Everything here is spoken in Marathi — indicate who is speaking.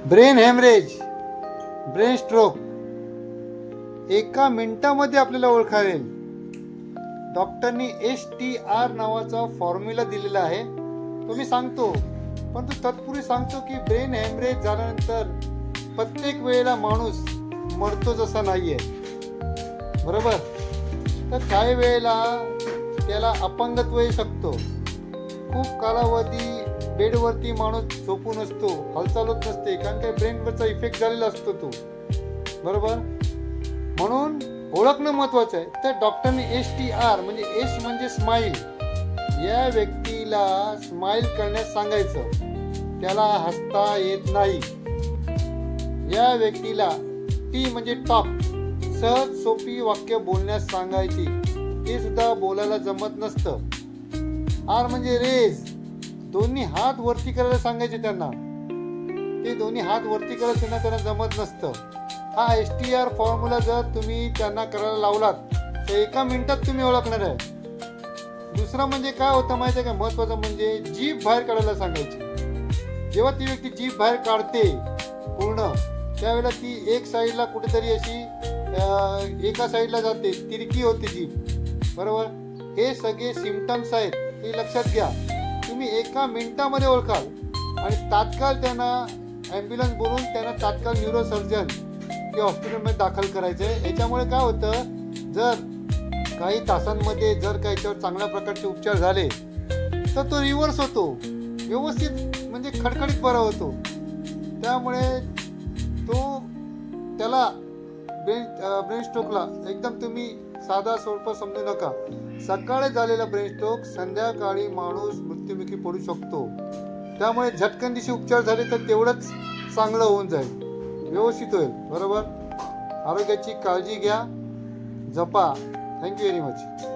Speaker 1: ब्रेन हॅमरेज, ब्रेन स्ट्रोक एका मिनिटामध्ये आपल्याला ओळखायला येईल. डॉक्टरनी STR नावाचा फॉर्म्युला दिलेला आहे, तो मी सांगतो. पण तो तत्पूर्वी सांगतो की ब्रेन हॅमरेज झाल्यानंतर प्रत्येक वेळेला माणूस मरतोच असा नाहीये, बरोबर. तर काही वेळेला त्याला अपंगत्व येऊ शकतो. खूप कालावधी बेडवरती माणूस झोपून असतो, हालचाल होत नसते, कारण काही ब्रेनवरचा इफेक्ट झालेला असतो तो, बरोबर. म्हणून ओळखणं महत्वाचं आहे. तर डॉक्टरने STR म्हणजे एस म्हणजे स्माईल, या व्यक्तीला स्माईल करण्यास सांगायचं. त्याला हसता येत नाही. या व्यक्तीला T म्हणजे टॉक, सहज सोपी वाक्य बोलण्यास सांगायची. ते सुद्धा बोलायला जमत नसतं. R म्हणजे रेज, दोन्ही हात वरती करायला सांगायचे त्यांना. ते दोन्ही हात वरती करायला त्यांना जमत नसतं. हा STR फॉर्म्युला जर तुम्ही त्यांना करायला लावलात तर एका मिनिटात तुम्ही ओळखणार आहे. दुसरं म्हणजे काय होतं माहिती आहे का, महत्वाचं म्हणजे जीभ बाहेर काढायला सांगायची. जेव्हा ती व्यक्ती जीभ बाहेर काढते पूर्ण, त्यावेळेला ती एक साईडला कुठेतरी अशी एका साईडला जाते, तिरकी होते जीभ, बरोबर. हे सगळे सिम्पटम्स आहेत, हे लक्षात घ्या. तुम्ही एका मिनिटामध्ये ओळखाल आणि तात्काळ त्यांना ॲम्ब्युलन्स बोलवून त्यांना तात्काळ न्यूरोसर्जन किंवा हॉस्पिटलमध्ये दाखल करायचं आहे. याच्यामुळे काय होतं, जर काही तासांमध्ये जर काही याच्यावर चांगल्या प्रकारचे उपचार झाले तर तो रिव्हर्स होतो, व्यवस्थित म्हणजे खडखडीत बरा होतो. त्यामुळे त्याला ब्रेन स्ट्रोकला एकदम तुम्ही साधा सोपं समजू नका. सकाळी झालेला ब्रेन स्ट्रोक संध्याकाळी माणूस मृत्युमुखी पडू शकतो. त्यामुळे झटकन दिवशी उपचार झाले तर तेवढंच चांगलं होऊन जाईल, व्यवस्थित होईल, बरोबर. आरोग्याची काळजी घ्या, जपा. Thank you very much.